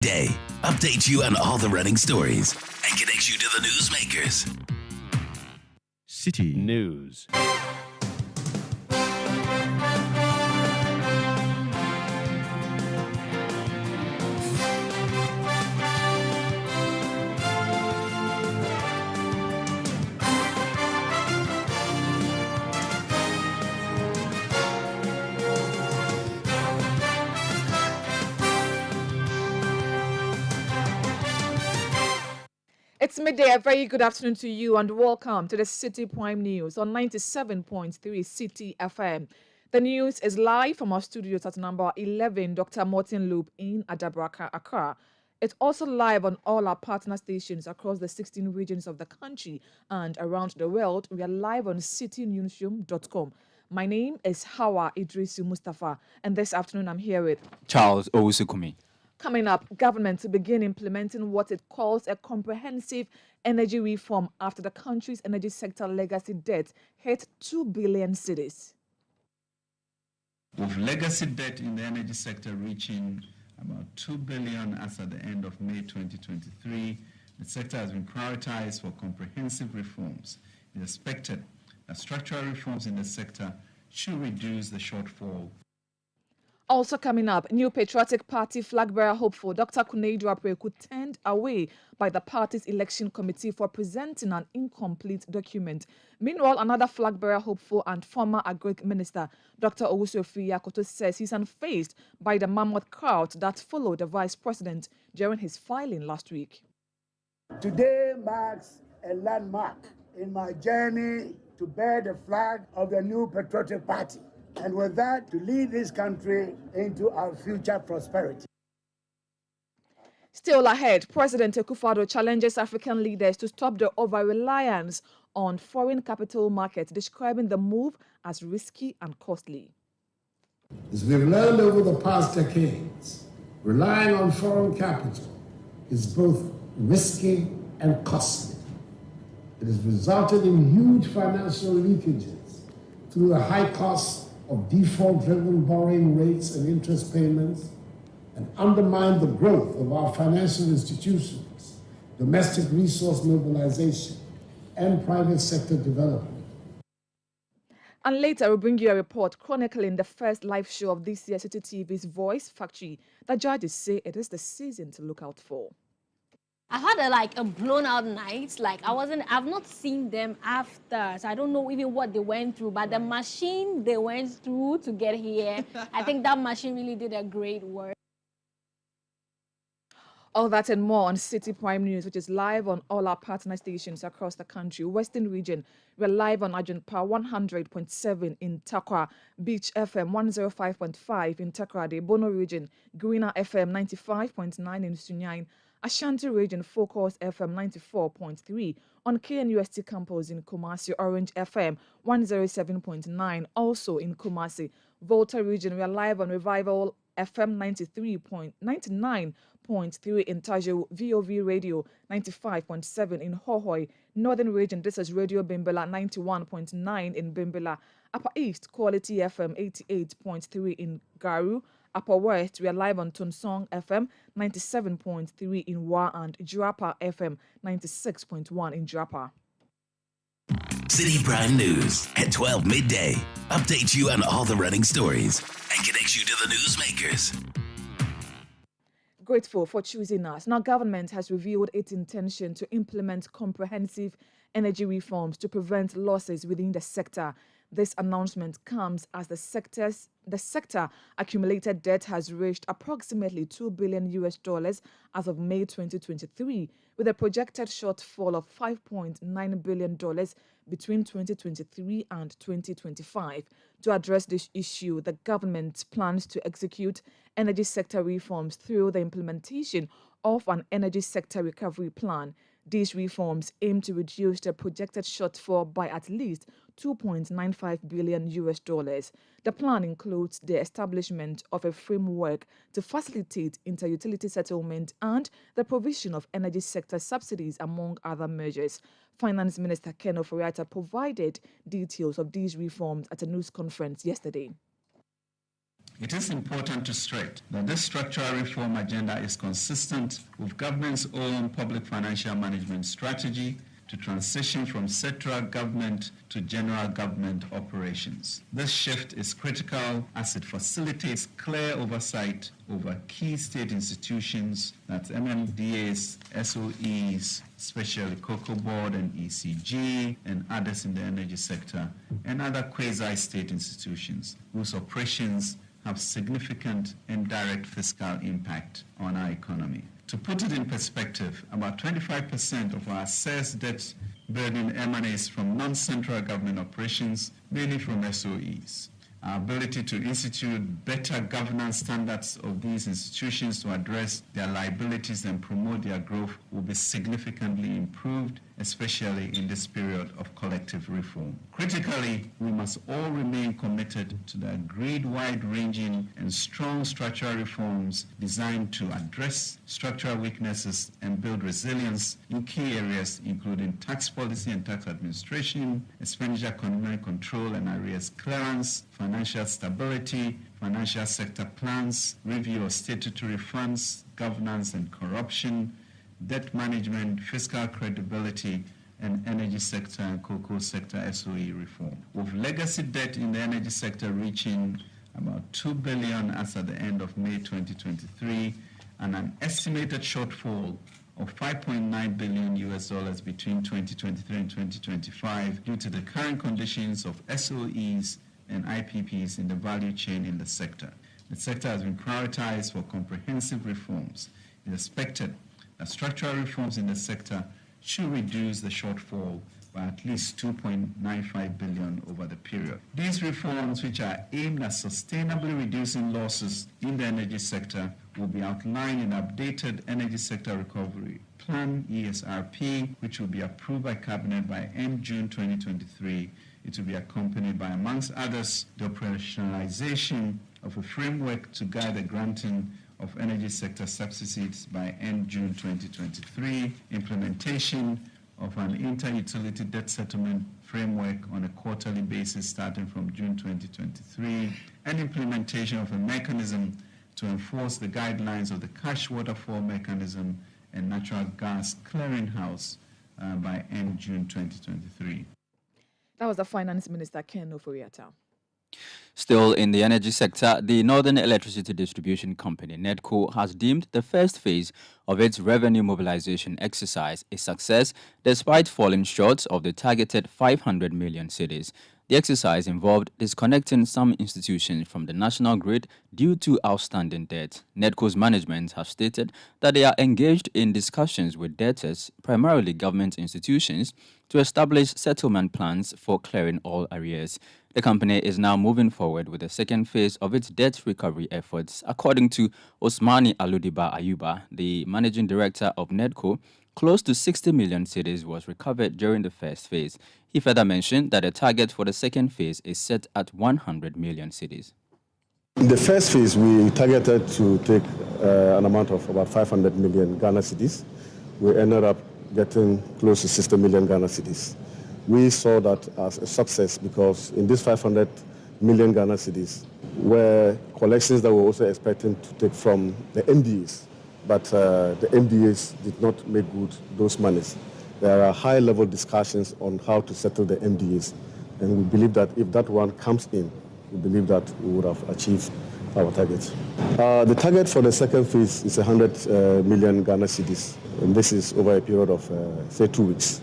Day, update you on all the running stories and connect you to the newsmakers. City News. It's midday. A very good afternoon to you and welcome to the Citi Prime News on 97.3 Citi FM. The news is live from our studios at number 11 Dr. Martin Loop in Adabraka, Accra. It's also live on all our partner stations across the 16 regions of the country and around the world. We are live on citynewsroom.com. My name is Hawa Idrisu Mustafa, and this afternoon I'm here with Charles Owusukumi. Coming up, government to begin implementing what it calls a comprehensive energy reform after the country's energy sector legacy debt hit 2 billion cedis. With legacy debt in the energy sector reaching about 2 billion as at the end of May 2023, the sector has been prioritized for comprehensive reforms. It is expected that structural reforms in the sector should reduce the shortfall. Also coming up, New Patriotic Party flag bearer hopeful Dr. Kunedu Apreku turned away by the party's election committee for presenting an incomplete document. Meanwhile, another flag bearer hopeful and former Agric Minister Dr. Owusu Yakoto says he's unfazed by the mammoth crowd that followed the vice president during his filing last week. Today marks a landmark in my journey to bear the flag of the New Patriotic Party, and with that, to lead this country into our future prosperity. Still ahead, President Akufo-Addo challenges African leaders to stop the over-reliance on foreign capital markets, describing the move as risky and costly. As we've learned over the past decades, relying on foreign capital is both risky and costly. It has resulted in huge financial leakages through the high cost of default-driven borrowing rates and interest payments, and undermine the growth of our financial institutions, domestic resource mobilization, and private sector development. And later, we'll bring you a report chronicling the first live show of this year's City TV's Voice Factory that judges say it is the season to look out for. I had a blown out night. I've not seen them after, so I don't know even what they went through, but the machine they went through to get here, I think that machine really did a great work. All that and more on Citi Prime News, which is live on all our partner stations across the country. Western region, we're live on Agent Power 100.7 in Takwa, Beach FM 105.5 in Takrade, Bono region, Greener FM 95.9 in Sunyain, Ashanti region, Focus FM 94.3 on KNUST campus in Kumasi, Orange FM 107.9 also in Kumasi. Volta region, we are live on Revival FM 99.3 in Tajo, VOV Radio 95.7 in Hohoi. Northern region, this is Radio Bimbela 91.9 in Bimbela. Upper East, Quality FM 88.3 in Garu. Upper West, we are live on Tunsong FM 97.3 in Wa and Jurapa FM 96.1 in Jurapa. Citi Prime News at 12 midday. Update you on all the running stories and connect you to the newsmakers. Grateful for choosing us. Now, government has revealed its intention to implement comprehensive energy reforms to prevent losses within the sector. This announcement comes as the sector accumulated debt has reached approximately $2 billion as of May 2023, with a projected shortfall of $5.9 billion between 2023 and 2025. To address this issue, the government plans to execute energy sector reforms through the implementation of an energy sector recovery plan. These reforms aim to reduce the projected shortfall by at least $2.95 billion. The plan includes the establishment of a framework to facilitate interutility settlement and the provision of energy sector subsidies, among other measures. Finance Minister Ken Ofori-Atta provided details of these reforms at a news conference yesterday. It is important to stress that this structural reform agenda is consistent with government's own public financial management strategy to transition from central government to general government operations. This shift is critical as it facilitates clear oversight over key state institutions, that's MMDAs, SOEs, especially Cocoa Board and ECG, and others in the energy sector, and other quasi-state institutions whose operations have significant indirect fiscal impact on our economy. To put it in perspective, about 25% of our assessed debt burden emanates from non-central government operations, mainly from SOEs. Our ability to institute better governance standards of these institutions to address their liabilities and promote their growth will be significantly improved, especially in this period of collective reform. Critically, we must all remain committed to the agreed wide-ranging and strong structural reforms designed to address structural weaknesses and build resilience in key areas, including tax policy and tax administration, expenditure control and arrears clearance, financial stability, financial sector plans, review of statutory funds, governance and corruption, debt management, fiscal credibility, and energy sector and cocoa sector SOE reform. With legacy debt in the energy sector reaching about $2 billion as at the end of May 2023, and an estimated shortfall of $5.9 billion between 2023 and 2025 due to the current conditions of SOEs and IPPs in the value chain in the sector. The sector has been prioritized for comprehensive reforms. It is expected that structural reforms in the sector should reduce the shortfall by at least $2.95 billion over the period. These reforms, which are aimed at sustainably reducing losses in the energy sector, will be outlined in the updated Energy Sector Recovery Plan, ESRP, which will be approved by Cabinet by end June 2023. It will be accompanied by, amongst others, the operationalization of a framework to guide the granting of energy sector subsidies by end June 2023, implementation of an inter-utility debt settlement framework on a quarterly basis starting from June 2023, and implementation of a mechanism to enforce the guidelines of the cash waterfall mechanism and natural gas clearinghouse by end June 2023. That was the Finance Minister, Ken Ofori-Atta. Still in the energy sector, the Northern Electricity Distribution Company, NEDCO, has deemed the first phase of its revenue mobilization exercise a success despite falling short of the targeted 500 million cedis. The exercise involved disconnecting some institutions from the national grid due to outstanding debt. NEDCO's management has stated that they are engaged in discussions with debtors, primarily government institutions, to establish settlement plans for clearing all arrears. The company is now moving forward with the second phase of its debt recovery efforts. According to Osmani Aludiba Ayuba, the managing director of NEDCO, close to 60 million cedis was recovered during the first phase. He further mentioned that the target for the second phase is set at 100 million cedis. In the first phase, we targeted to take an amount of about 500 million Ghana cedis. We ended up getting close to 60 million Ghana cedis. We saw that as a success because in this 500 million Ghana cedis were collections that we were also expecting to take from the MDAs, but the MDAs did not make good those monies. There are high-level discussions on how to settle the MDAs, and we believe that if that one comes in, we believe that we would have achieved our target. The target for the second phase is 100 million Ghana cedis, and this is over a period of, say, 2 weeks.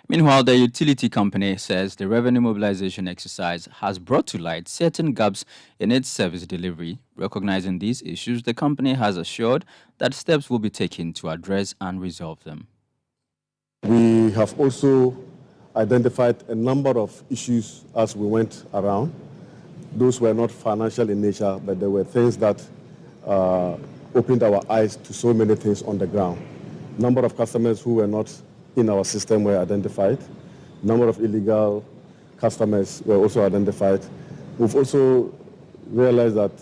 Meanwhile, the utility company says the revenue mobilization exercise has brought to light certain gaps in its service delivery. Recognizing these issues, the company has assured that steps will be taken to address and resolve them. We have also identified a number of issues as we went around. Those were not financial in nature, but there were things that opened our eyes to so many things on the ground. Number of customers who were not in our system were identified. Number of illegal customers were also identified. We've also realized that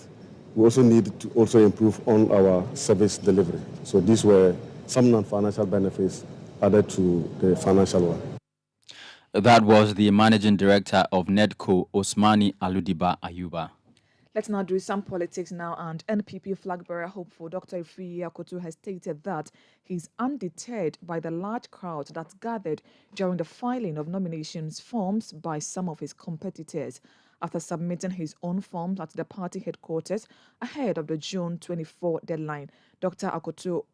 we also need to also improve on our service delivery. So these were some non-financial benefits added to the financial one. That was the managing director of NEDCO, Osmani Aludiba Ayuba. Let's now do some politics now. And NPP flag bearer hopeful Dr. Ifeyi Akoto has stated that he's undeterred by the large crowd that gathered during the filing of nominations forms by some of his competitors. After submitting his own forms at the party headquarters ahead of the June 24 deadline, Dr. Akoto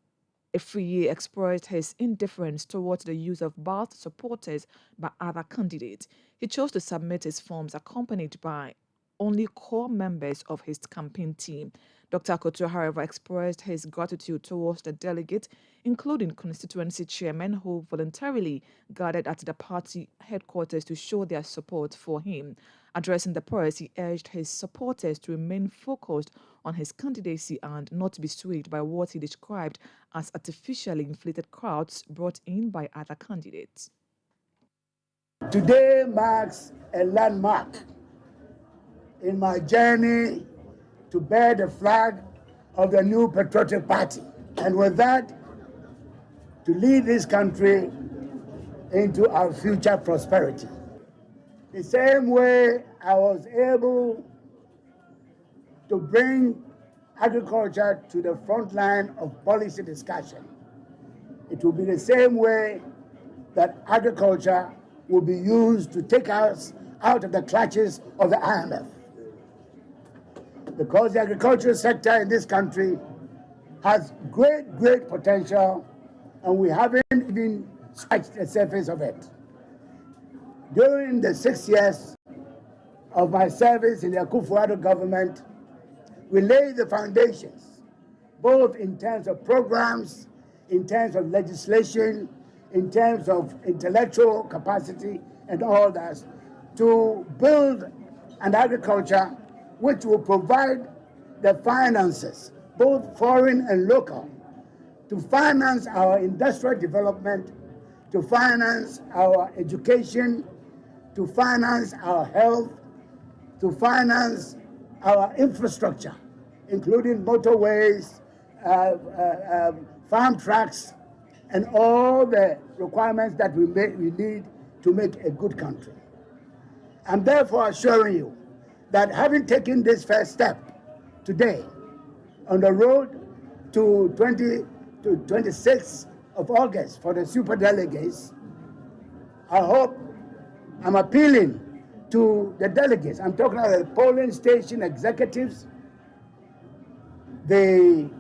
Ifeyi expressed his indifference towards the use of Bath supporters by other candidates. He chose to submit his forms accompanied by only core members of his campaign team. Dr. Akoto, however, expressed his gratitude towards the delegates, including constituency chairmen who voluntarily gathered at the party headquarters to show their support for him. Addressing the press, he urged his supporters to remain focused on his candidacy and not be swayed by what he described as artificially inflated crowds brought in by other candidates. Today marks a landmark in my journey to bear the flag of the new patriotic party. And with that, to lead this country into our future prosperity. The same way I was able to bring agriculture to the front line of policy discussion, it will be the same way that agriculture will be used to take us out of the clutches of the IMF. Because the agricultural sector in this country has great potential, and we haven't even scratched the surface of it. During the 6 years of my service in the Akufo-Addo government, we laid the foundations, both in terms of programs, in terms of legislation, in terms of intellectual capacity and all that, to build an agriculture which will provide the finances, both foreign and local, to finance our industrial development, to finance our education, to finance our health, to finance our infrastructure, including motorways, farm tracks, and all the requirements that we need to make a good country. I'm therefore assuring you that having taken this first step today on the road to 26th of August for the super delegates, I'm appealing to the delegates. I'm talking about the polling station executives, the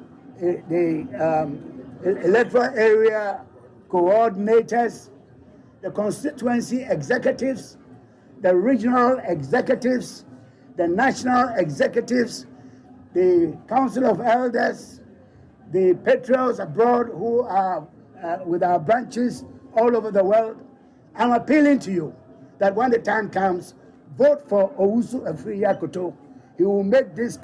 electoral area coordinators, the constituency executives, the regional executives, the national executives, the Council of Elders, the patriots abroad who are with our branches all over the world. I'm appealing to you that when the time comes, vote for Owusu Ifeyi Akoto. He will make this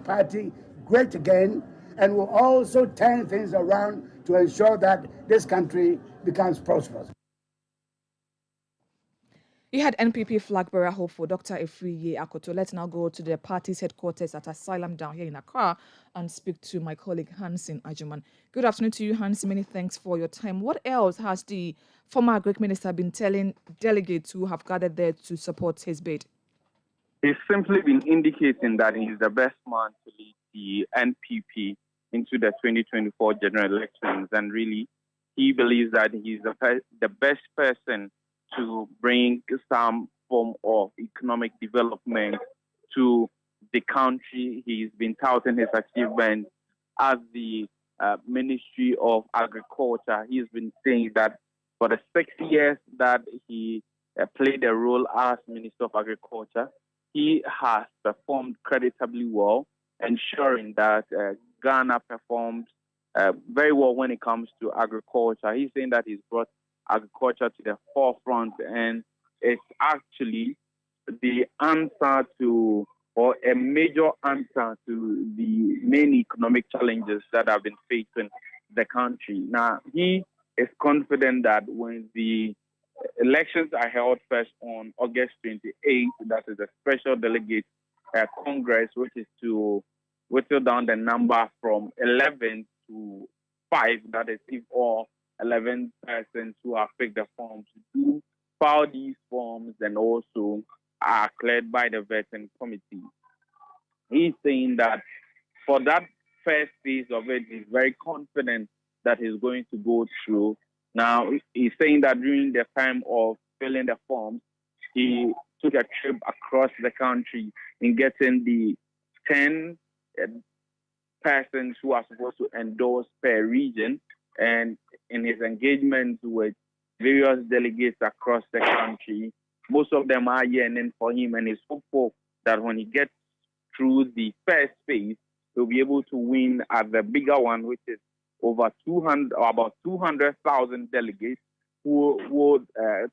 party great again and will also turn things around to ensure that this country becomes prosperous. You had NPP flag bearer hopeful Dr. Ifeyi Akoto. Let's now go to the party's headquarters at Asylum down here in Accra and speak to my colleague Hansen Ajuman. Good afternoon to you, Hansen. Many thanks for your time. What else has the former Agric Minister been telling delegates who have gathered there to support his bid? He's simply been indicating that he's the best man to lead the NPP into the 2024 general elections, and really, he believes that he's the best person to bring some form of economic development to the country. He's been touting his achievements as the Ministry of Agriculture. He's been saying that for the 6 years that he played a role as Minister of Agriculture, he has performed creditably well, ensuring that Ghana performs very well when it comes to agriculture. He's saying that he's brought agriculture to the forefront, and it's actually the answer to, or a major answer to, the main economic challenges that have been facing the country. Now, he is confident that when the elections are held first on August 28th, that is a special delegate Congress, which is to whittle down the number from 11 to 5, that is, if all 11 persons who have picked the forms do file these forms and also are cleared by the vetting committee. he's saying that for that first phase of it, he's very confident that he's going to go through. Now, he's saying that during the time of filling the forms, he took a trip across the country in getting the 10 persons who are supposed to endorse per region, and in his engagements with various delegates across the country, most of them are yearning for him, and he's hopeful that when he gets through the first phase, he'll be able to win at the bigger one, which is over 200 or about 200,000 delegates who would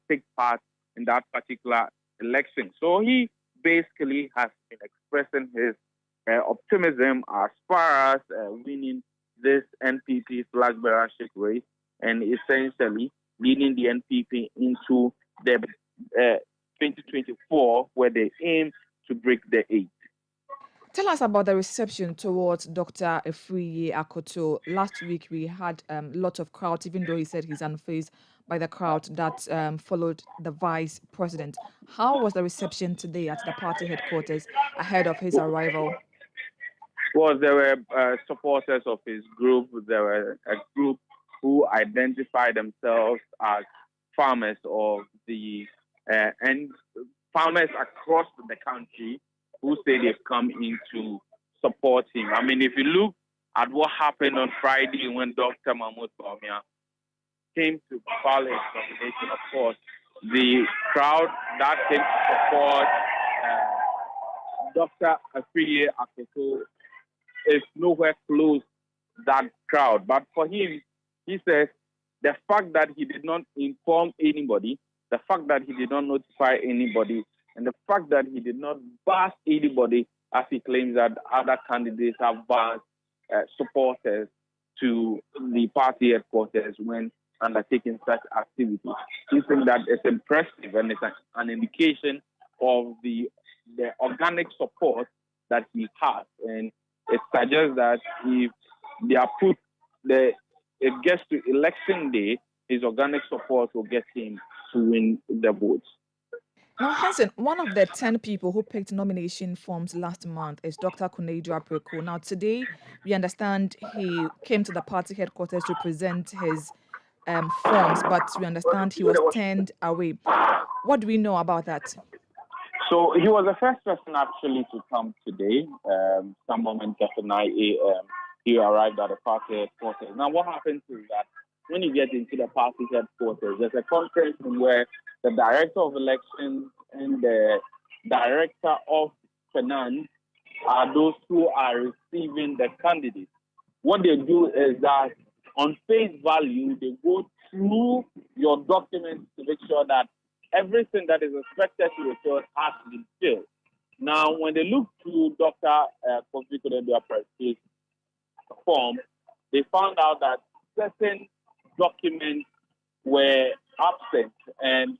take part in that particular election. So he basically has been expressing his optimism as far as winning this NPP flag bearership race and essentially leading the NPP into the 2024, where they aim to break the 8. Tell us about the reception towards Dr. Afriyie Akoto. Last week, we had a lot of crowd, even though he said he's unfazed by the crowd that followed the vice president. How was the reception today at the party headquarters ahead of his arrival? Well, there were supporters of his group. There were a group who identified themselves as farmers of the and farmers across the country who say they've come in to support him. I mean, if you look at what happened on Friday when Dr. Mahmoud Bawumia came to file his nomination, of course, the crowd that came to support Dr. Afriyie Akoto is nowhere close that crowd. But for him, he says the fact that he did not inform anybody, the fact that he did not notify anybody, and the fact that he did not bash anybody, as he claims that other candidates have bashed supporters to the party headquarters when undertaking such activities. He thinks that it's impressive and it's an indication of the organic support that he has. And it suggests that if they are it gets to election day, his organic support will get him to win the votes. Now, Hansen, one of the 10 people who picked nomination forms last month is Dr. Kunedu Apreko. Now, today, we understand he came to the party headquarters to present his forms, but we understand he was turned away. What do we know about that? So he was the first person actually to come today. Some moment after 9 a.m., he arrived at the party headquarters. Now, what happens is that when you get into the party headquarters, there's a conference room where the director of elections and the director of finance are those who are receiving the candidates. What they do is that on face value, they go through your documents to make sure that everything that is expected to be filled has been filled. Now, when they look through Dr. Kofi Kunedu Apreko's form, they found out that certain documents were absent and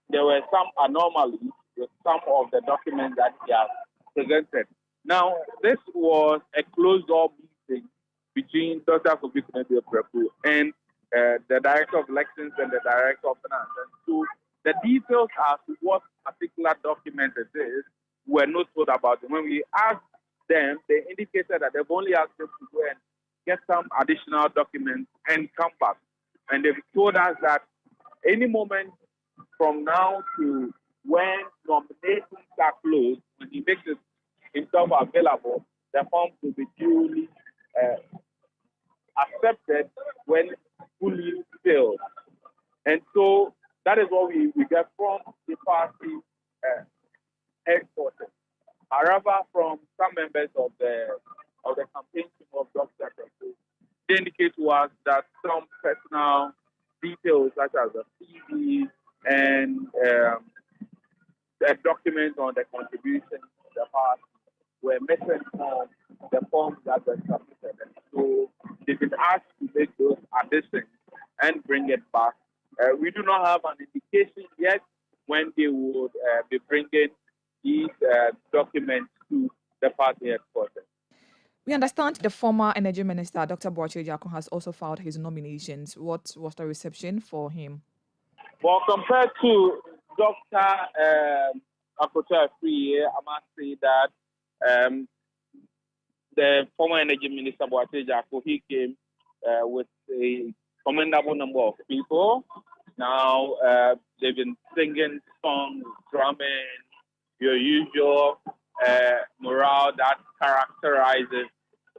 there were some anomalies with some of the documents that he has presented. Now, this was a closed-door meeting between Dr. Kofi Kunedu Apreko and the Director of Elections and the Director of Finance. And so the details as to what particular document it is were not told about. When we asked them, they indicated that they've only asked them to go and get some additional documents and come back. And they've told us that any moment from now to when nominations are closed, when he makes himself available, the forms will be duly accepted when fully filled. And so that is what we get from the party headquarters. However, from some members of the campaign team of Dr. Apreko, they indicate to us that some personal details such as the CV and the documents on the contribution to the party were missing from the forms that were submitted. And so they've been asked to make those additions and bring it back. We do not have an indication yet when they would be bringing these documents to the party headquarters. We understand the former Energy Minister, Dr. Boakye Agyarko, has also filed his nominations. What was the reception for him? Well, compared to Dr. Akoto Afriyie, I must say that the former energy minister, Boate Jako, he came with a commendable number of people. Now they've been singing songs, drumming, your usual morale that characterizes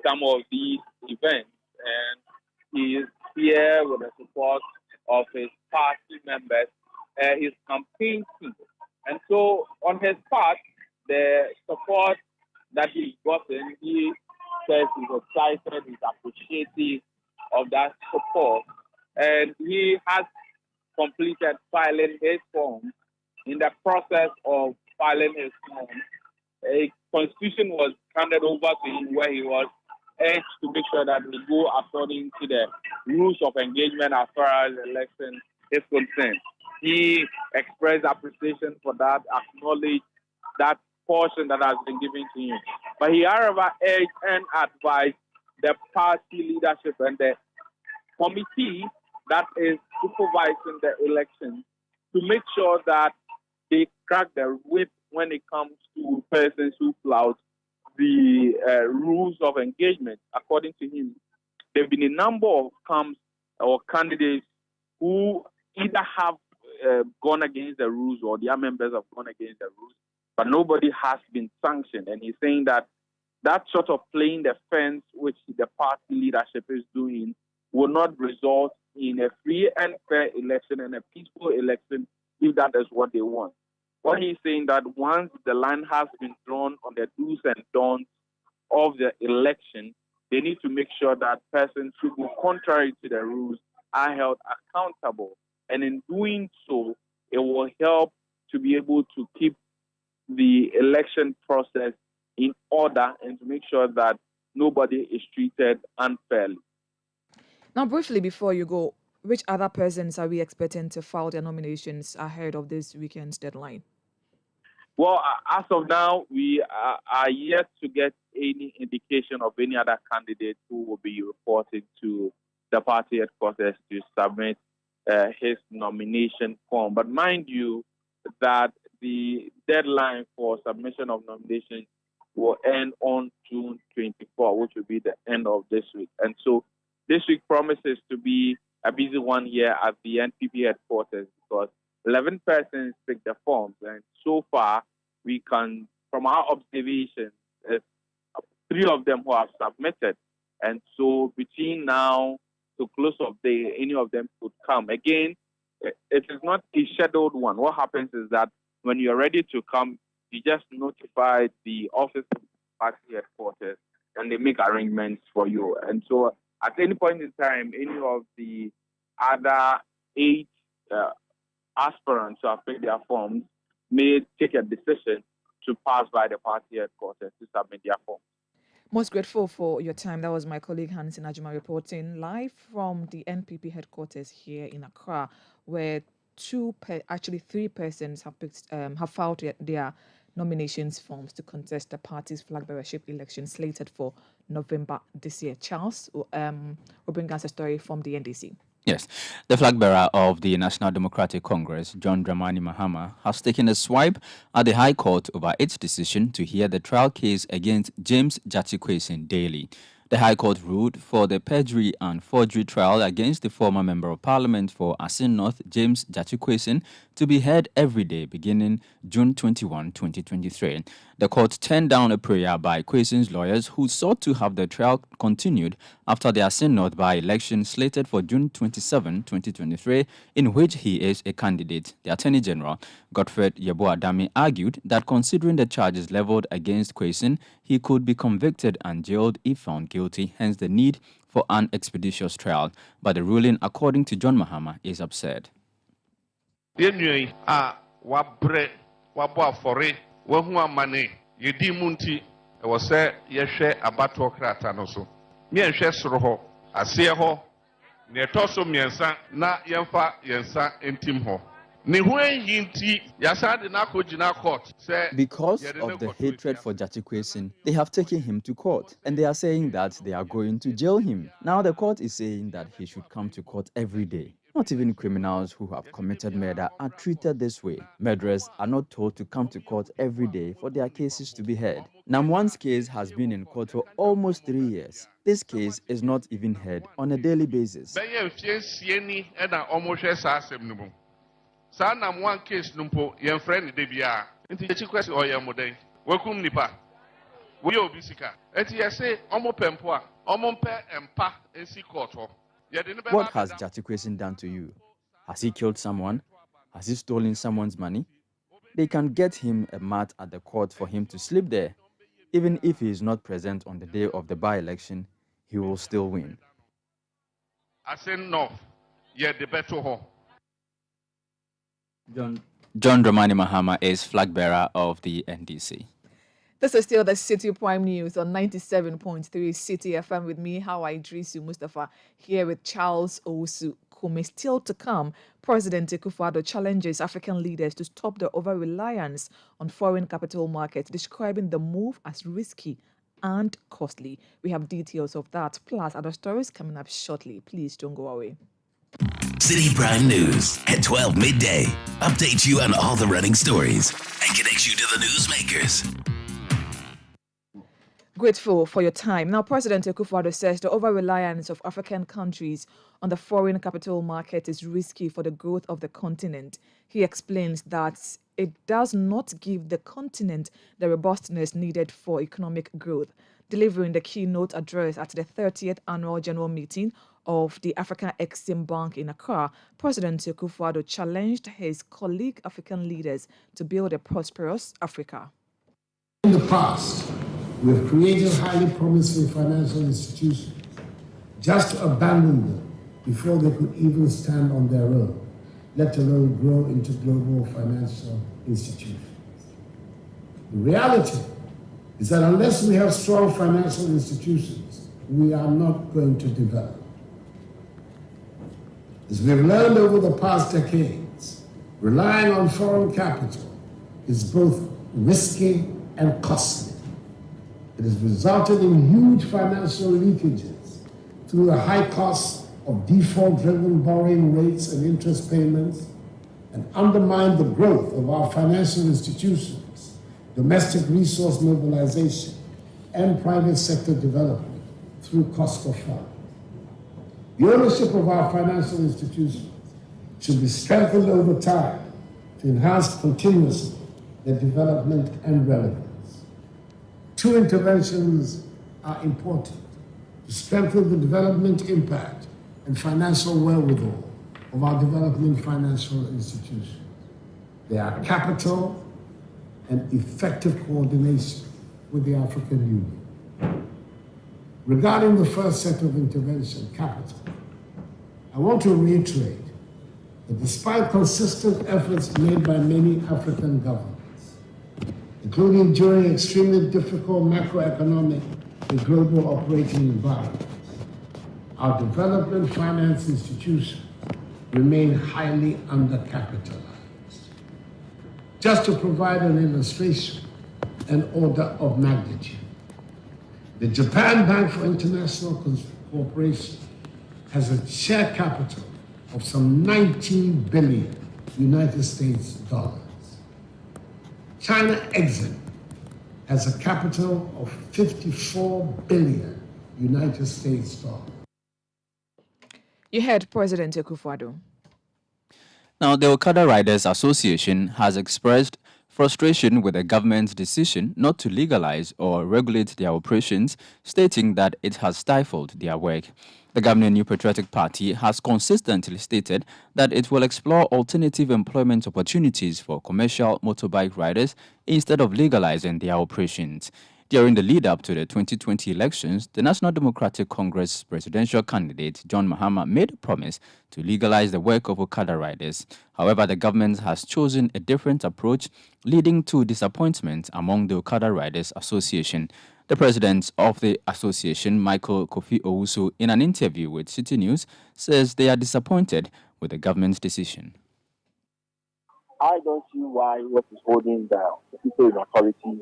some of these events. And he is here with the support of his party members, his campaign team. And so on his part, the support that he's gotten, he says he's excited, he's appreciative of that support. And he has completed filing his form. In the process of filing his form, a constitution was handed over to him where he was urged to make sure that we go according to the rules of engagement as far as election is concerned. He expressed appreciation for that, acknowledged that portion that has been given to him. But he, however, urged and advised the party leadership and the committee that is supervising the election to make sure that they crack the whip when it comes to persons who flout the rules of engagement. According to him, there have been a number of camps or candidates who either have gone against the rules or their members have gone against the rules, but nobody has been sanctioned. And he's saying that that sort of playing the fence which the party leadership is doing will not result in a free and fair election and a peaceful election if that is what they want. What he's saying that once the line has been drawn on the do's and don'ts of the election, they need to make sure that persons who go contrary to the rules are held accountable. And in doing so, it will help to be able to keep the election process in order and to make sure that nobody is treated unfairly. Now, briefly before you go, which other persons are we expecting to file their nominations ahead of this weekend's deadline? Well, as of now, we are yet to get any indication of any other candidate who will be reporting to the party headquarters to submit his nomination form. But mind you that the deadline for submission of nominations will end on June 24, which will be the end of this week. And so this week promises to be a busy one here at the NPP headquarters because 11 persons picked the forms. And so far, we can, from our observations, 3 of them who have submitted. And so between now to close of day, any of them could come. Again, it is not a scheduled one. What happens is that when you're ready to come, you just notify the office of the party headquarters and they make arrangements for you. And so at any point in time, any of the other 8 aspirants who have picked their forms may take a decision to pass by the party headquarters to submit their forms. Most grateful for your time. That was my colleague Hansen Ajuma reporting live from the NPP headquarters here in Accra, where 3 persons have filed their nominations forms to contest the party's flag bearership election slated for November this year. Charles will bring us a story from the NDC. Yes, the flag bearer of the National Democratic Congress, John Dramani Mahama, has taken a swipe at the High Court over its decision to hear the trial case against James Jachikwesin Daly. The High Court ruled for the perjury and forgery trial against the former Member of Parliament for Asin North, James Jachikwesin, to be heard every day beginning June 21, 2023. The court turned down a prayer by Kwesin's lawyers who sought to have the trial continued after the Asin North by-election slated for June 27, 2023, in which he is a candidate. The Attorney General, Godfred Yeboah-Dame, argued that considering the charges leveled against Kwesin, he could be convicted and jailed if found guilty, hence the need for an expeditious trial. But the ruling, according to John Mahama, is absurd. Money, you dimunti, it was said, yes, share a battle cratanoso. Me and share soroho, a seaho, near toso miensa, na yenfa yensa intimho. Because of the hatred for Jachikwesin, they have taken him to court and they are saying that they are going to jail him. Now the court is saying that he should come to court every day. Not even criminals who have committed murder are treated this way. Murderers are not told to come to court every day for their cases to be heard. Namwan's case has been in court for almost 3 years. This case is not even heard on a daily basis. One case numpo yen friend de bia nti echi kwesi oyemode wakum nipa we obisika eti yese omo pempo a omo mpe empa ensi court ho. What has Jattikwesin done to you? Has he killed someone? Has he stolen someone's money? They can get him a mat at the court for him to sleep there. Even if he is not present on the day of the by-election, he will still win. I say no, yeah, the better ho. John Dramani Mahama is flag bearer of the NDC. This is still the Citi Prime News on 97.3 Citi FM with me, Hawa Idrisu Mustafa, here with Charles Owusu Kume. Still to come, President Akufo-Addo challenges African leaders to stop their over-reliance on foreign capital markets, describing the move as risky and costly. We have details of that, plus other stories coming up shortly. Please don't go away. Citi Prime News at 12 midday. Update you on all the running stories and connect you to the newsmakers. Grateful for your time. Now, President Akufo-Addo says the over-reliance of African countries on the foreign capital market is risky for the growth of the continent. He explains that it does not give the continent the robustness needed for economic growth. Delivering the keynote address at the 30th Annual General Meeting of the African Exim Bank in Accra, President Akufo-Addo challenged his colleague African leaders to build a prosperous Africa. In the past, we have created highly promising financial institutions just to abandon them before they could even stand on their own, let alone grow into global financial institutions. The reality is that unless we have strong financial institutions, we are not going to develop. As we've learned over the past decades, relying on foreign capital is both risky and costly. It has resulted in huge financial leakages through the high cost of default-driven borrowing rates and interest payments, and undermined the growth of our financial institutions, domestic resource mobilization, and private sector development through cost of funds. The ownership of our financial institutions should be strengthened over time to enhance continuously their development and relevance. Two interventions are important to strengthen the development impact and financial wherewithal of our development financial institutions. They are capital and effective coordination with the African Union. Regarding the first set of intervention, capital, I want to reiterate that despite consistent efforts made by many African governments, including during extremely difficult macroeconomic and global operating environments, our development finance institutions remain highly undercapitalized. Just to provide an illustration, an order of magnitude, the Japan Bank for International Cooperation has a share capital of some 19 billion United States dollars. China Exim has a capital of 54 billion United States dollars. You heard President Akufo-Addo. Now, the Okada Riders Association has expressed frustration with the government's decision not to legalize or regulate their operations, stating that it has stifled their work. The governing New Patriotic Party has consistently stated that it will explore alternative employment opportunities for commercial motorbike riders instead of legalizing their operations. During the lead-up to the 2020 elections, the National Democratic Congress presidential candidate John Mahama made a promise to legalize the work of Okada riders. However, the government has chosen a different approach, leading to disappointment among the Okada Riders Association. The president of the association, Michael Kofi Owusu, in an interview with Citi News, says they are disappointed with the government's decision. I don't see why what is holding the people in authority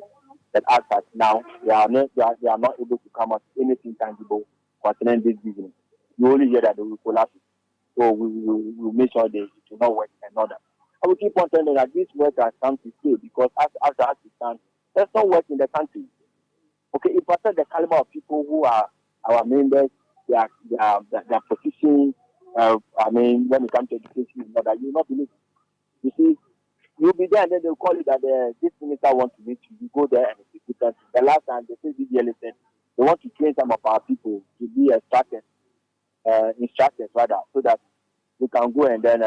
that act that now they are not able to come up with anything tangible concerning this business. You only hear that they will collapse. So we will make sure they do not work and all that. I will keep on telling them that this work has come to stay because as it stands, there's no work in the country. Okay, if I said the caliber of people who are our members, their position, when it comes to education and all that, you will not believe. You see, you'll be there and then they'll call you that this minister wants to meet you. You go there and execute them. The last time they said they want to train some of our people to be instructors rather, so that we can go and then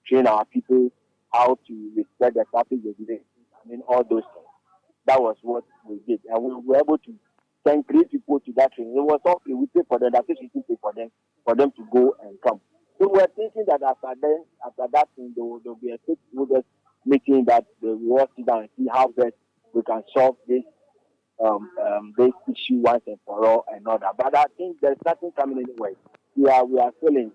train our people how to respect the traffic regulations. All those things. That was what we did. And we were able to send 3 people to that training. It was okay. We paid for them. That's what we pay for them to go and come. So we're thinking that after that thing, there will be a stakeholders meeting that they will all sit down and see how best we can solve this issue once and for all and all that. But I think there's nothing coming anyway. We are feeling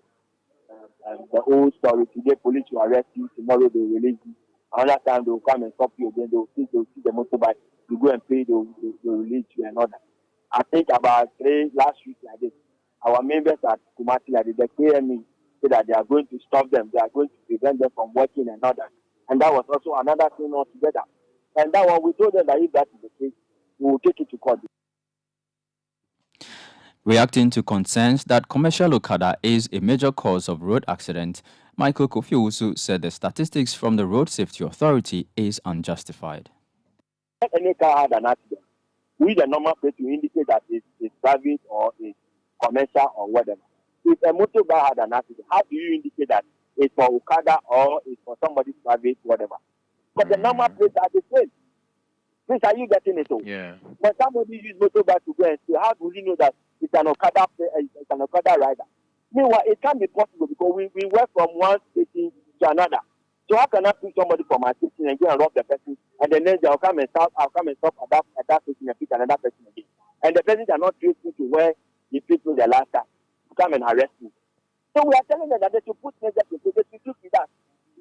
the old story. Today, police will arrest you. Tomorrow, they will release you. Another time, they will come and stop you again. They will see the motorbike. You go and pay, they will release you and all that. I think about last week like this, our members at Kumasi, like the KME, said that they are going to stop them. They are going to prevent them from working and all that. And that was also another thing altogether. And that one, we told them that if that is the case, we will take it to court. Reacting to concerns that commercial Okada is a major cause of road accidents, Michael Kofi Owusu said the statistics from the Road Safety Authority is unjustified. If any car had an accident, we the normal place to indicate that it's private or it's commercial or whatever. If a motorbike had an accident, how do you indicate that it's for Okada or it's for somebody's private, whatever? But the normal plates are the same. Please, are you getting it? Yeah. When somebody uses motorbike to go and say, how do you know that it's an Okada rider? Meanwhile, it can't be possible because we work from one station to another. So how can I pick somebody from my station and go and rob the person, and then I'll come and stop at that station and pick another person again. And the person cannot trace me to where he picked me the last time to come and arrest me. So we are telling them that they should put measures in place. They should see that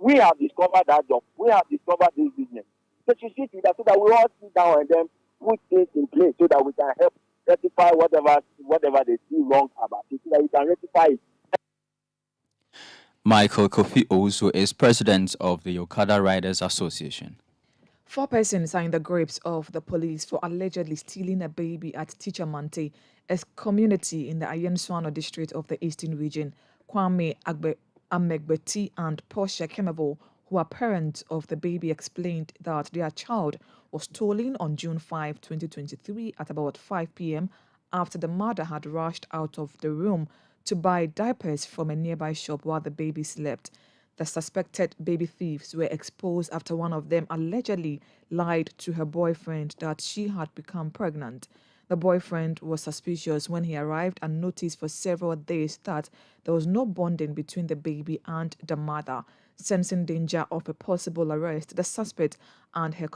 we have discovered that job. We have discovered this business. They should see that so that we all sit down and then put things in place so that we can help rectify whatever they see wrong about it, so that we can rectify it. Michael Kofi Owusu is president of the Okada Riders Association. 4 persons are in the grips of the police for allegedly stealing a baby at Teacher Mante, a community in the Ayenswano district of the Eastern Region. Kwame Amegbeti and Portia Kemebo, who are parents of the baby, explained that their child was stolen on June 5, 2023 at about 5 p.m. after the mother had rushed out of the room to buy diapers from a nearby shop while the baby slept. The suspected baby thieves were exposed after one of them allegedly lied to her boyfriend that she had become pregnant. The boyfriend was suspicious when he arrived and noticed for several days that there was no bonding between the baby and the mother. Sensing danger of a possible arrest, the suspect and her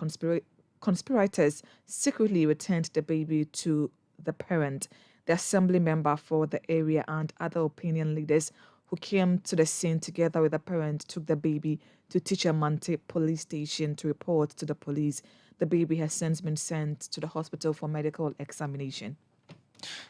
conspirators secretly returned the baby to the parent. The assembly member for the area and other opinion leaders who came to the scene together with the parent took the baby to Teacher Mante police station to report to the police. The baby has since been sent to the hospital for medical examination.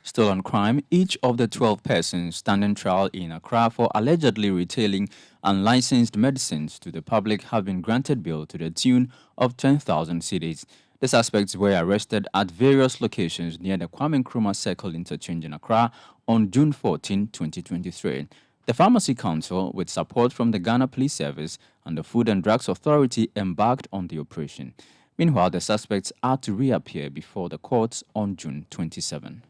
Still on crime, each of the 12 persons standing trial in Accra for allegedly retailing unlicensed medicines to the public have been granted bail to the tune of 10,000 cedis. The suspects were arrested at various locations near the Kwame Nkrumah Circle interchange in Accra on June 14, 2023. The Pharmacy Council, with support from the Ghana Police Service and the Food and Drugs Authority, embarked on the operation. Meanwhile, the suspects are to reappear before the courts on June 27.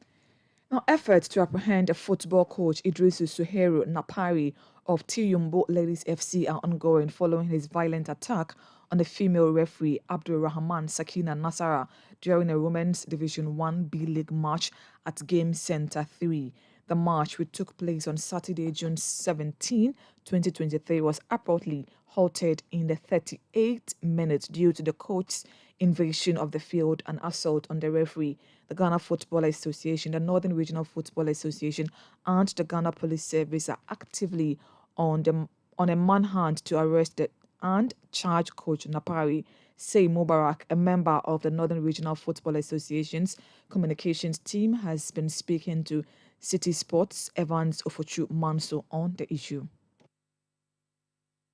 Now, efforts to apprehend a football coach Idrisu Suheru Napari of Tiyumbo Ladies FC are ongoing following his violent attack on the female referee Abdul Rahman Sakina Nasara during a Women's Division 1B League match at Game Centre 3. The match, which took place on Saturday, June 17, 2023, was abruptly halted in the 38th minute due to the coach's invasion of the field and assault on the referee. The Ghana Football Association, the Northern Regional Football Association, and the Ghana Police Service are actively on a manhunt to arrest and charge Coach Napari. Say Mubarak, a member of the Northern Regional Football Association's communications team, has been speaking to City Sports' Evans Ofochu Manso on the issue.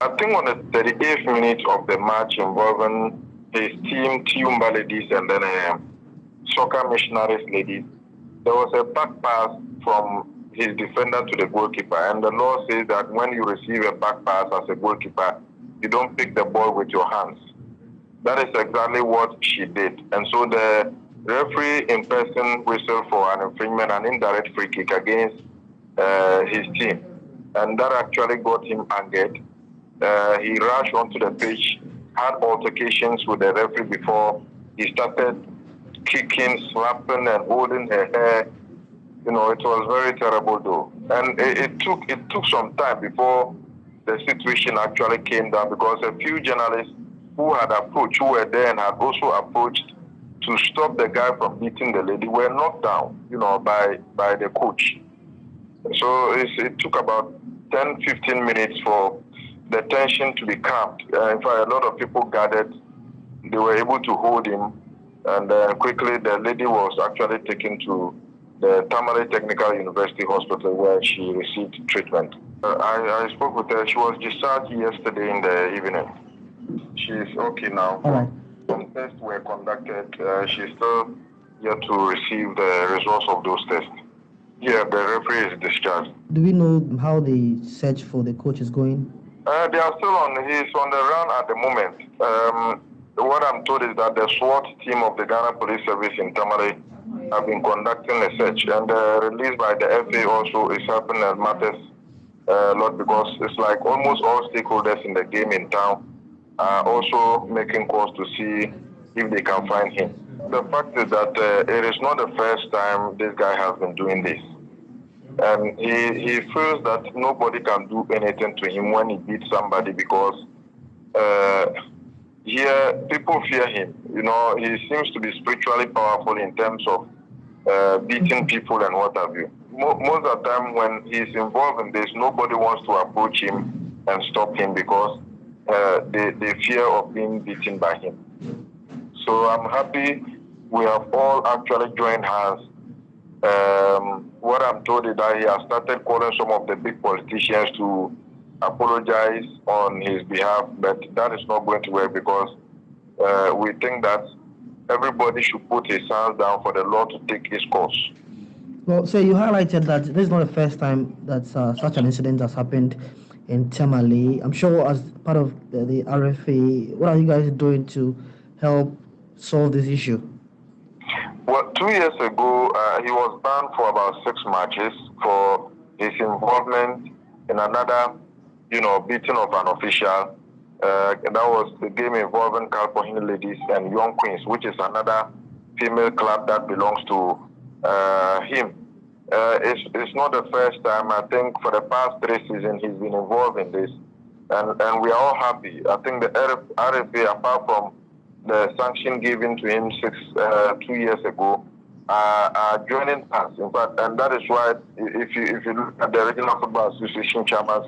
I think on the 38th minute of the match involving his team, Tiumba ladies, and then soccer missionaries ladies, there was a back pass from his defender to the goalkeeper. And the law says that when you receive a back pass as a goalkeeper, you don't pick the ball with your hands. That is exactly what she did. And so the referee in person whistled for an infringement, an indirect free kick against his team. And that actually got him angered. He rushed onto the pitch, had altercations with the referee before he started kicking, slapping, and holding her hair. You know, it was very terrible though. And it took some time before the situation actually came down, because a few journalists who were there and had also approached to stop the guy from beating the lady were knocked down, you know, by the coach. So it took about 10-15 minutes for the tension to be calmed. In fact, a lot of people gathered. They were able to hold him, and quickly the lady was actually taken to the Tamale Technical University Hospital, where she received treatment. I spoke with her. She was discharged yesterday in the evening. She's okay now. All right. Some tests were conducted. She's still yet to receive the results of those tests. Yeah, the referee is discharged. Do we know how the search for the coach is going? They are still he's on the run at the moment. What I'm told is that the SWAT team of the Ghana Police Service in Tamale have been conducting a search, and the release by the FA also is helping and matters a lot, because it's like almost all stakeholders in the game in town are also making calls to see if they can find him. The fact is that it is not the first time this guy has been doing this. And he feels that nobody can do anything to him when he beats somebody, because here people fear him. You know, he seems to be spiritually powerful in terms of beating people and what have you. Most of the time when he's involved in this, nobody wants to approach him and stop him, because they fear of being beaten by him. So I'm happy we have all actually joined hands. What I'm told is that he has started calling some of the big politicians to apologize on his behalf, but that is not going to work, because we think that everybody should put his hands down for the law to take its course. Well, so you highlighted that this is not the first time that such an incident has happened in Tamale. I'm sure as part of the RFA, what are you guys doing to help solve this issue? Well, 2 years ago, he was banned for about 6 matches for his involvement in another, beating of an official. That was the game involving Kalpohin Ladies and Young Queens, which is another female club that belongs to him. It's not the first time. I think for the past 3 seasons he's been involved in this, and we are all happy. I think the RFA, apart from the sanction given to him 2 years ago, are joining us. In fact, and that is why if you look at the Regional Football Association chairman's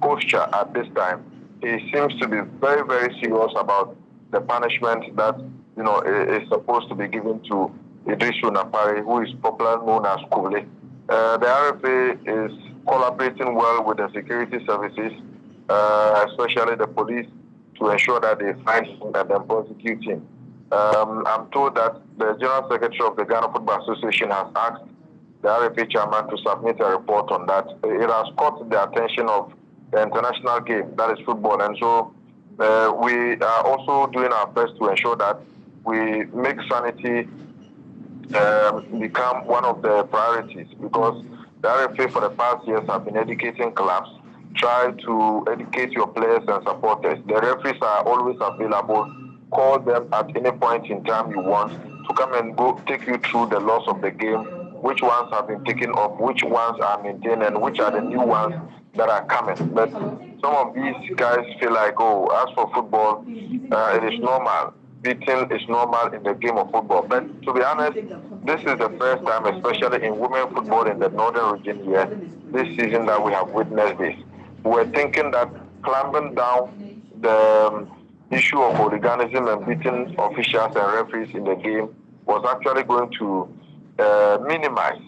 posture at this time, he seems to be very, very serious about the punishment that is supposed to be given to Idrisu Napari, who is popularly known as Kule. The RFA is collaborating well with the security services, especially the police, to ensure that they find him and then prosecute him. I'm told that the General Secretary of the Ghana Football Association has asked the RFA chairman to submit a report on that. It has caught the attention of the international game, that is football, and so we are also doing our best to ensure that we make sanity become one of the priorities, because the RFA for the past years have been educating clubs. Try to educate your players and supporters. The referees are always available. Call them at any point in time you want to come and go take you through the laws of the game, which ones have been taken off, which ones are maintained, and which are the new ones that are coming. But some of these guys feel like, as for football, it is normal. Beating is normal in the game of football. But to be honest, this is the first time, especially in women football in the northern region here, this season that we have witnessed this. We're thinking that clamping down the issue of hooliganism and beating officials and referees in the game was actually going to minimize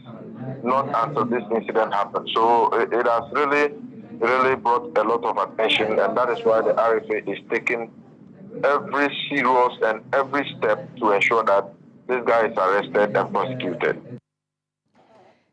not until this incident happened. So it has really brought a lot of attention, and that is why the RFA is taking every serious and every step to ensure that this guy is arrested and prosecuted.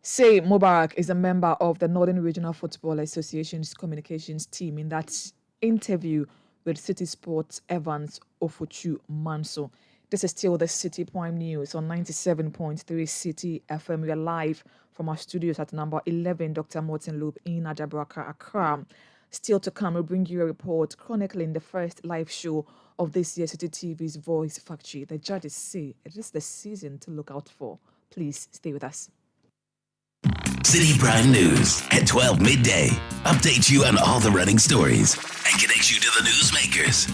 Say Mubarak is a member of the Northern Regional Football Association's communications team in that interview with Citi Sports Evans Ofuchu Manso. This is still the Citi Prime News on 97.3 Citi FM. We are live from our studios at number 11, Dr. Morton Loop in Ajabraka, Accra. Still to come, we'll bring you a report chronicling the first live show of this year's Citi TV's Voice Factory. The judges say it is the season to look out for. Please stay with us. Citi Prime News at 12 midday. Update you on all the running stories and connects you to the newsmakers.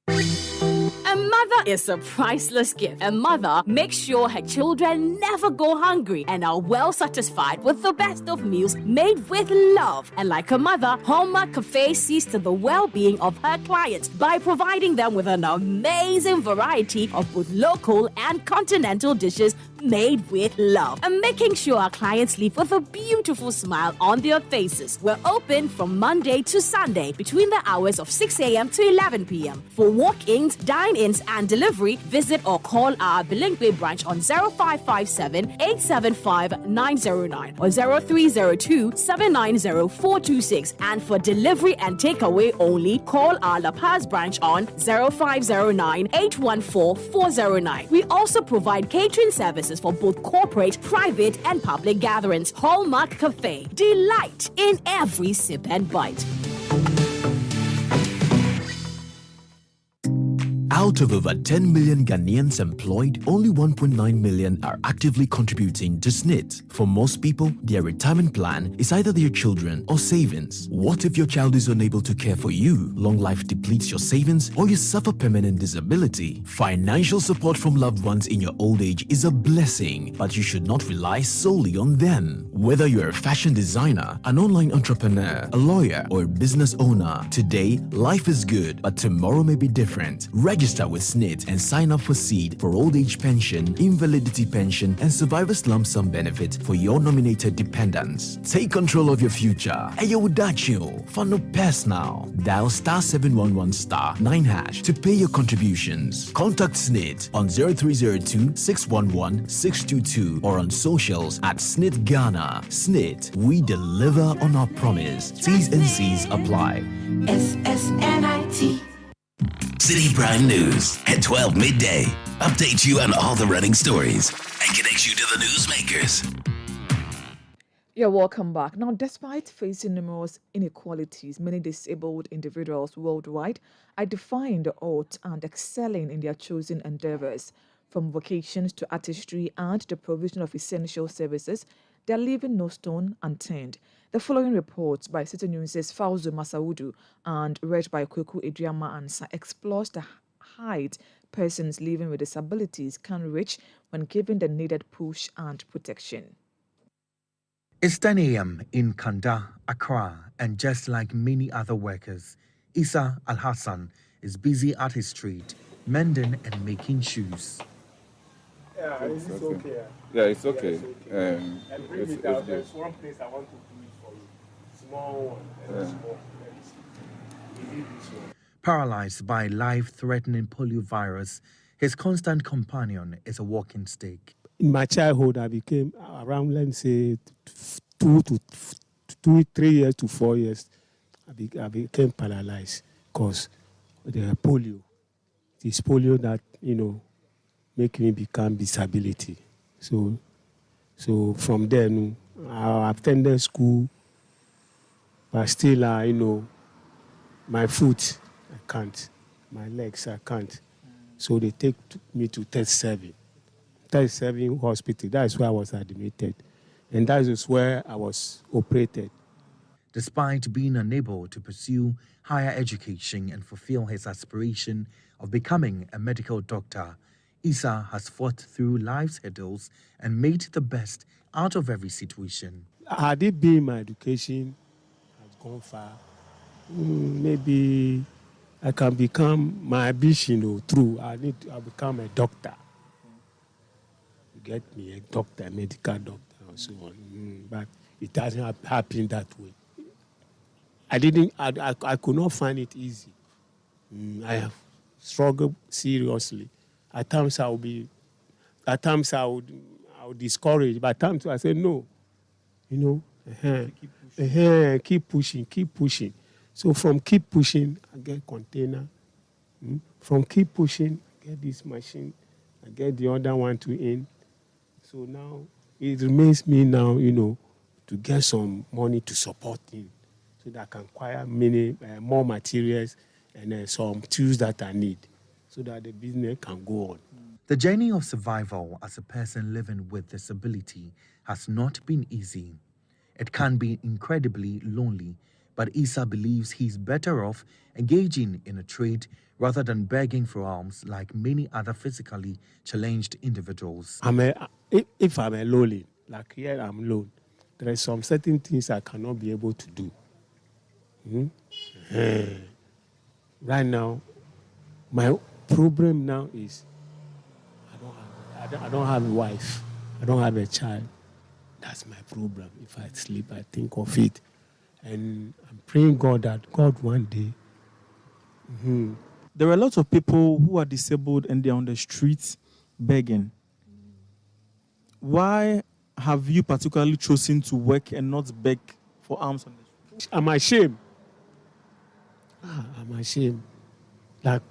A mother is a priceless gift. A mother makes sure her children never go hungry and are well satisfied with the best of meals made with love. And like a mother, Hallmark Cafe sees to the well-being of her clients by providing them with an amazing variety of both local and continental dishes made with love, and making sure our clients leave with a beautiful smile on their faces. We're open from Monday to Sunday between the hours of 6 a.m. to 11 p.m. For walk-ins, dine-ins, and delivery, visit or call our Bilingwe branch on 0557 875 909 or 0302 790 426. And for delivery and takeaway only, call our La Paz branch on 0509 814 409. We also provide catering services for both corporate, private, and public gatherings. Hallmark Cafe. Delight in every sip and bite. Out of over 10 million Ghanaians employed, only 1.9 million are actively contributing to SNIT. For most people, their retirement plan is either their children or savings. What if your child is unable to care for you? Long life depletes your savings, or you suffer permanent disability. Financial support from loved ones in your old age is a blessing, but you should not rely solely on them. Whether you're a fashion designer, an online entrepreneur, a lawyer, or a business owner, today, life is good, but tomorrow may be different. Register with SNIT and sign up for SEED for old age pension, invalidity pension, and survivor's lump sum benefit for your nominated dependents. Take control of your future. Ayawudacho, for no pest now. Dial *711*9# to pay your contributions. Contact SNIT on 0302 611 622 or on socials at SNIT Ghana. SNIT, we deliver on our promise. T's and C's apply. SSNIT. Citi Prime News at 12 midday. Update you on all the running stories and connects you to the newsmakers. You're welcome back. Now, despite facing numerous inequalities, many disabled individuals worldwide are defying the odds and excelling in their chosen endeavors. From vocations to artistry and the provision of essential services, they're leaving no stone unturned. The following reports by Citi News' Fauzu Masaudu and read by Kweku Adriama Ansa explores the height persons living with disabilities can reach when given the needed push and protection. It's 10 a.m. in Kanda, Accra, and just like many other workers, Isa Al-Hassan is busy at his street, mending and making shoes. Yeah, it's okay. Yeah, it's okay. And bring me down. There's one place I want to do it for you. Small one. And small. We need this one. Paralyzed by life-threatening polio virus, his constant companion is a walking stick. In my childhood, I became around, let's say, 3 years to 4 years. I became paralyzed because the polio. It's polio that, make me become disability. So from then, I attended school, but still, my foot, I can't. My legs, I can't. So they take me to 37 hospital. That is where I was admitted. And that is where I was operated. Despite being unable to pursue higher education and fulfill his aspiration of becoming a medical doctor, Isa has fought through life's hurdles and made the best out of every situation. Had it been my education has gone far, maybe I can become my ambition through. I become a doctor. get me a doctor, a medical doctor, and so on. But it doesn't happen that way. I could not find it easy. I have struggled seriously. At times I would discourage. But at times I say no. Keep pushing. So from keep pushing, I get container. From keep pushing, I get this machine. I get the other one to in. So now it remains me now, to get some money to support him, so that I can acquire more materials and some tools that I need, so that the business can go on. The journey of survival as a person living with disability has not been easy. It can be incredibly lonely, but Issa believes he's better off engaging in a trade rather than begging for alms like many other physically challenged individuals. If I'm alone, like here I'm alone, there are some certain things I cannot be able to do. Right now, my problem now is I don't have a wife. I don't have a child. That's my problem. If I sleep, I think of it. And I'm praying God that God one day. There are a lot of people who are disabled and they're on the streets begging. Why have you particularly chosen to work and not beg for alms on the street? I'm ashamed. I'm ashamed. Like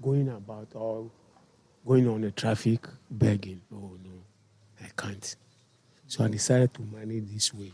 going about or going on the traffic begging. Oh, no, I can't. So I decided to manage this way.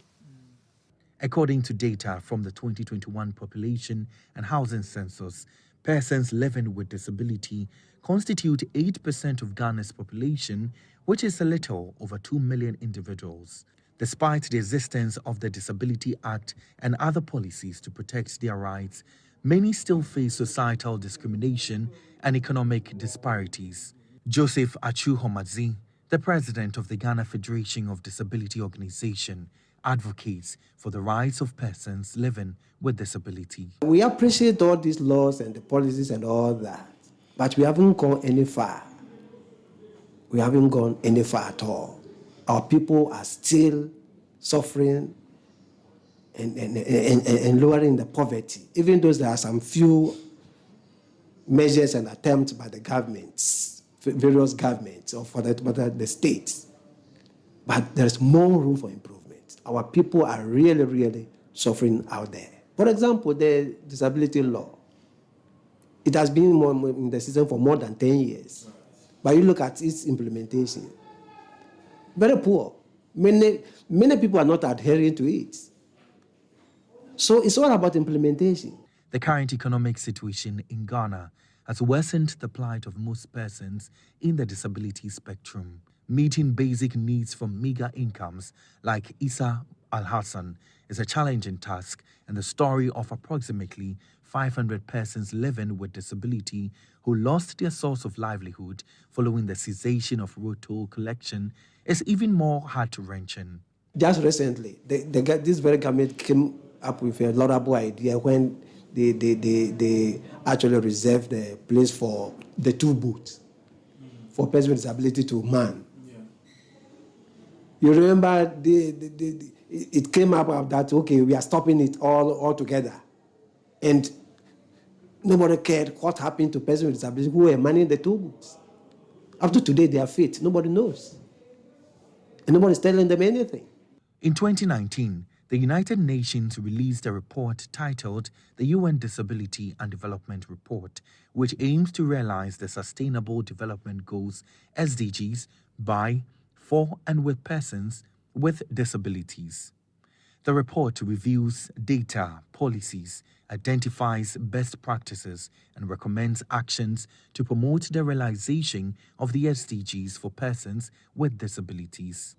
According to data from the 2021 Population and Housing Census, persons living with disability constitute 8% of Ghana's population, which is a little over 2 million individuals. Despite the existence of the Disability Act and other policies to protect their rights, many still face societal discrimination and economic disparities. Joseph Achu Homadzi, the president of the Ghana Federation of Disability Organization, advocates for the rights of persons living with disability. We appreciate all these laws and the policies and all that, but we haven't gone any far. We haven't gone any far at all. Our people are still suffering and lowering the poverty, even though there are some few measures and attempts by the governments, various governments, or for that matter, the states. But there's more room for improvement. Our people are really, really suffering out there. For example, the disability law. It has been in the system for more than 10 years. But you look at its implementation, very poor. Many people are not adhering to it. So it's all about implementation. The current economic situation in Ghana has worsened the plight of most persons in the disability spectrum. Meeting basic needs from meager incomes like Issa Al-Hassan is a challenging task, and the story of approximately 500 persons living with disability who lost their source of livelihood following the cessation of road toll collection is even more heart-wrenching. Just recently, this very government came up with a laudable idea when they actually reserved the place for the two booths for persons with disability to man. You remember it came up that, okay, we are stopping it all together. And nobody cared what happened to persons with disability who were manning the two booths. Up to today, they are fit. Nobody knows. And nobody's telling them anything. In 2019, the United Nations released a report titled the UN Disability and Development Report, which aims to realize the Sustainable Development Goals, SDGs, by, for, and with persons with disabilities. The report reviews data, policies, identifies best practices, and recommends actions to promote the realization of the SDGs for persons with disabilities.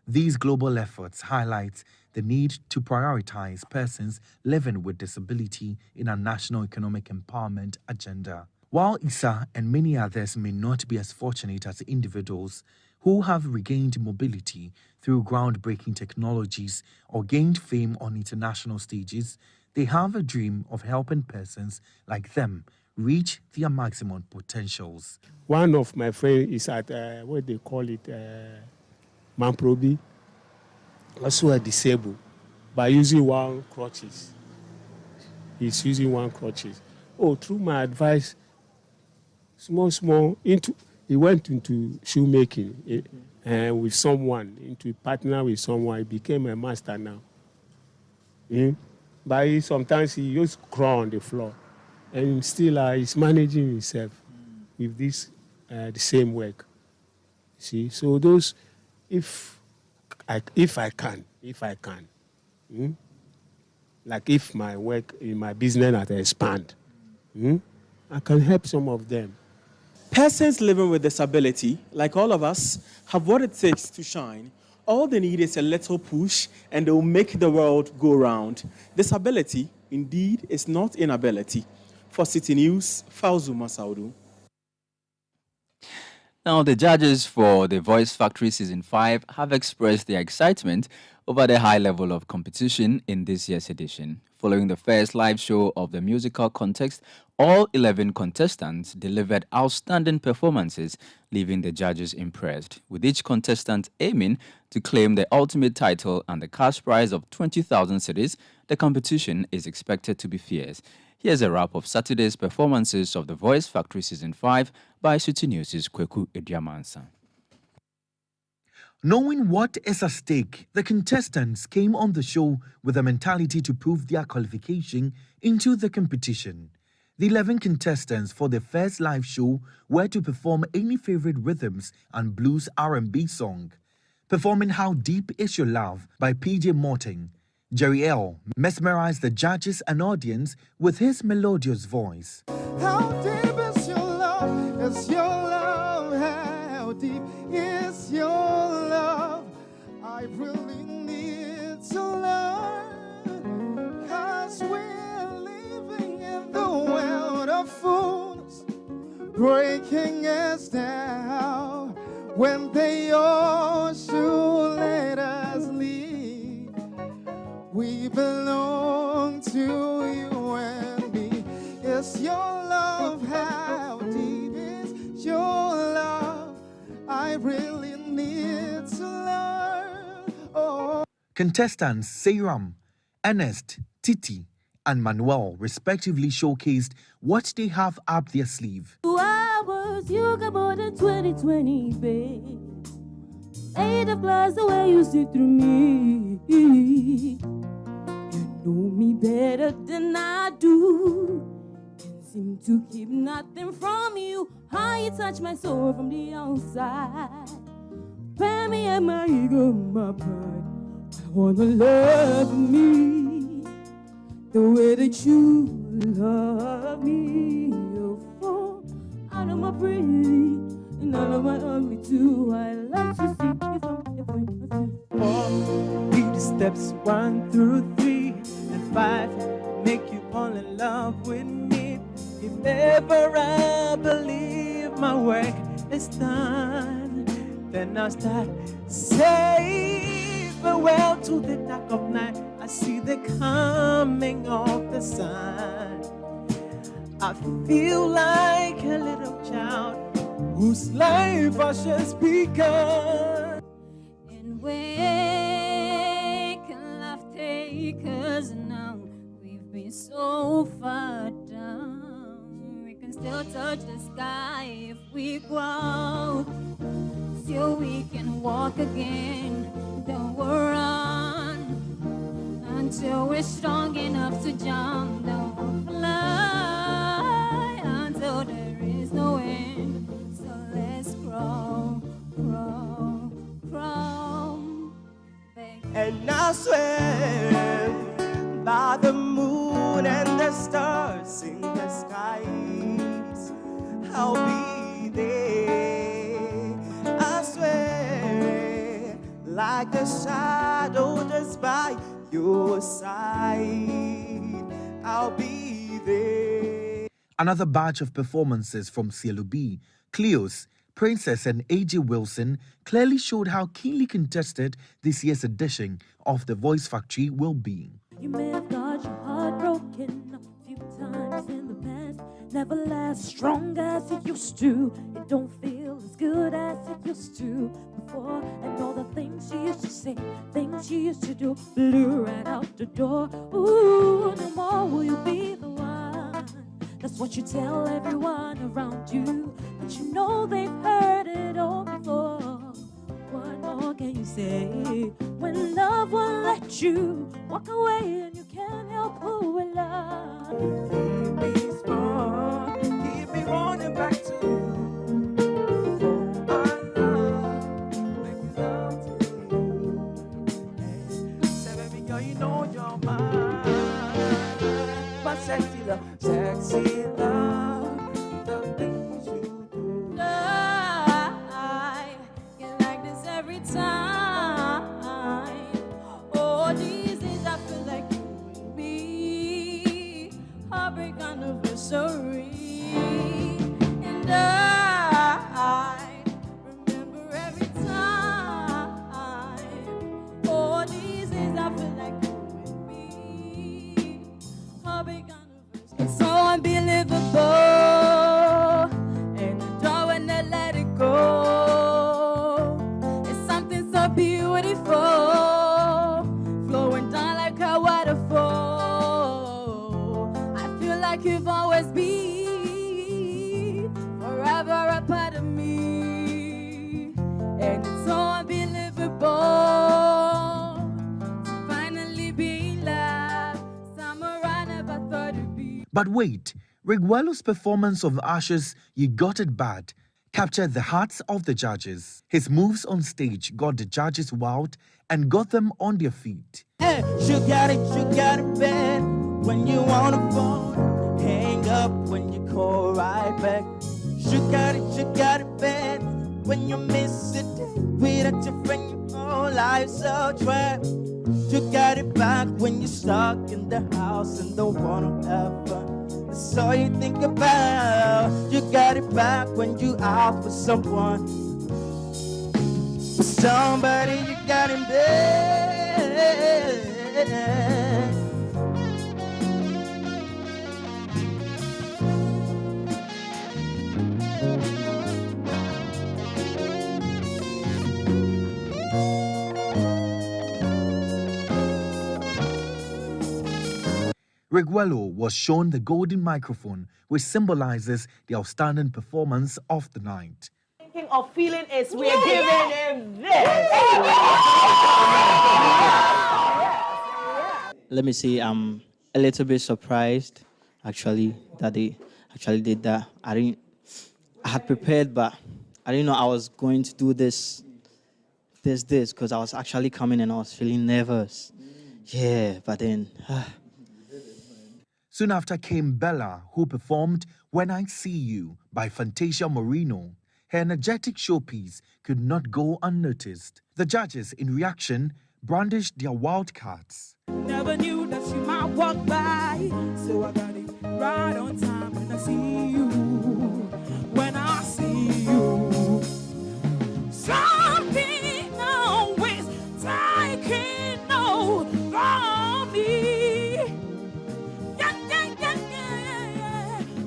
These global efforts highlight the need to prioritize persons living with disability in our national economic empowerment agenda. While Issa and many others may not be as fortunate as individuals who have regained mobility through groundbreaking technologies or gained fame on international stages, they have a dream of helping persons like them reach their maximum potentials. One of my friends is at, what they call it, Mamprobi, also a disabled, by using one crutches. He's using one crutches. Oh, through my advice, small, he went into shoemaking with someone, into partner with someone. He became a master now. But sometimes he used to crawl on the floor. And still he's managing himself with this, the same work. See, so those, if I can, like if my work in my business had expand, I can help some of them. Persons living with disability, like all of us, have what it takes to shine. All they need is a little push, and they will make the world go round. Disability, indeed, is not inability. For Citi News, Fauzu Masaudu. Now, the judges for the Voice Factory Season 5 have expressed their excitement over the high level of competition in this year's edition. Following the first live show of the musical contest, all 11 contestants delivered outstanding performances, leaving the judges impressed, with each contestant aiming to claim the ultimate title and the cash prize of 20,000 cedis. The competition is expected to be fierce. Here's a wrap of Saturday's performances of the Voice Factory Season 5 by Citi News' Kweku Ediamansa. Knowing what is at stake, the contestants came on the show with a mentality to prove their qualification into the competition. The 11 contestants for the first live show were to perform any favorite rhythms and blues R&B song. Performing How Deep Is Your Love by PJ Morton, Jerry L. mesmerized the judges and audience with his melodious voice. How deep is your love? Is your love? How deep is your love? I really need to learn, 'cause we're living in the world of fools, breaking us down when they all should let us leave. We belong to you and me. It's your love, how deep is your love? I really need to learn. Oh. Contestants Seyram, Ernest, Titi, and Manuel respectively showcased what they have up their sleeve. 2 hours, you got more than 20/20, babe. 8 o'clock, the way you see through me. You know me better than I do. Can't seem to keep nothing from you. How you touch my soul from the outside. Pay me and my ego, my pride. I wanna love me the way that you love me. You fall out of my pretty and out of my ugly too. I love to see you from the point of view. 4, beat the steps 1 through 3 and 5. Make you fall in love with me. If ever I believe my work is done, then I'll start say farewell to the dark of night. I see the coming of the sun. I feel like a little child whose life has just begun. And where can love take us now? We've been so far down. We can still touch the sky if we go out. Still we can walk again. Don't run until we're strong enough to jump. Don't fly until there is no end. So let's crawl, crawl, crawl back. And I swear by the moon and the stars in the skies, I'll be there. I swear, like a shadow just by your side, I'll be there. Another batch of performances from CLB, Cleos, Princess and AJ Wilson clearly showed how keenly contested this year's edition of The Voice Factory will be. You may have got your heart broken a few times. times in the past never last strong as it used to. It don't feel as good as it used to before. And all the things she used to say, things she used to do, blew right out the door. Ooh, no more will you be the one. That's what you tell everyone around you. But you know they've heard it all before. What more can you say when love won't let you walk away and you can't help who we love? Keep me strong, keep me running back to you. For our love, make love to me. Hey, say baby girl, you know you're mine. My sexy love, the things you do. I get like this every time. Oh, these days I feel like you and me. Heartbreak anniversary. And I remember every time. Oh, these days I feel like you and me. Heartbreak anniversary. It's so unbelievable. And the door when I let it go. It's something so beautiful, flowing down like a waterfall. I feel like you've always been forever a part of me. And it's so unbelievable to finally be in love. Somewhere I never thought it'd be. But wait, Rigwelo's performance of Ashes You Got It Bad captured the hearts of the judges. His moves on stage got the judges wild and got them on their feet. Hey, you got it bad when you on the phone. Hang up when you call right back. You got it bad when you miss it. Without your friend, your whole life's so trapped. You got it back when you're stuck in the house and don't wanna have fun. That's all you think about. You got it back when you out with someone. Somebody you got in bed. Rigwelo was shown the golden microphone, which symbolizes the outstanding performance of the night. Thinking of feeling is we're giving him this. Let me say I'm a little bit surprised actually that they actually did that. I had prepared, but I didn't know I was going to do this because I was actually coming and I was feeling nervous. Yeah, but then Soon after came Bella, who performed When I See You by Fantasia Moreno. Her energetic showpiece could not go unnoticed. The judges, in reaction, brandished their wild cards. Never knew that you might walk by, so I got it right on time when I see you. When I see you, something always taking over me. Yeah.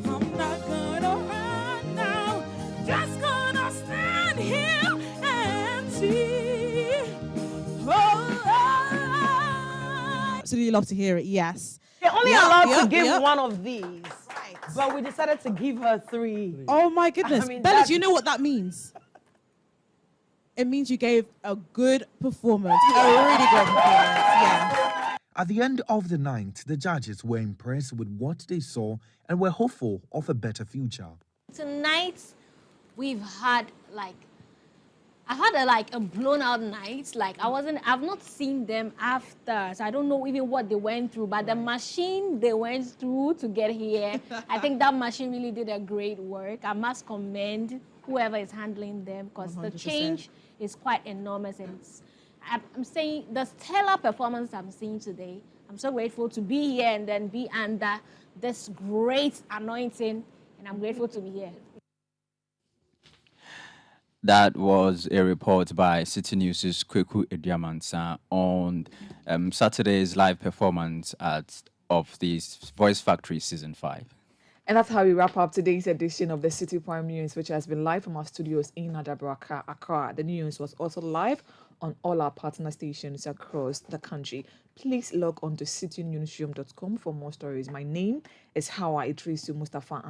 I'm not gonna run now, just gonna stand here and see. Absolutely love to hear it, yes. They're only allowed to give one of these. Right. But we decided to give her 3. Oh my goodness. I mean, Bella, do you know what that means? It means you gave a good performance. A really good performance, yeah. At the end of the night, the judges were impressed with what they saw and were hopeful of a better future. Tonight, we've had I've had a blown out night. I've not seen them after, so I don't know even what they went through, but the machine they went through to get here, I think that machine really did a great work. I must commend whoever is handling them because the change is quite enormous. And I'm saying the stellar performance I'm seeing today, I'm so grateful to be here and then be under this great anointing, and I'm grateful to be here. That was a report by City News' Kweku Ediamansa on Saturday's live performance of the Voice Factory Season 5. And that's how we wrap up today's edition of the Citi Prime News, which has been live from our studios in Adabraka, Accra. The news was also live on all our partner stations across the country. Please log on to citynewsroom.com for more stories. My name is Hawa Idrisu Mustafa.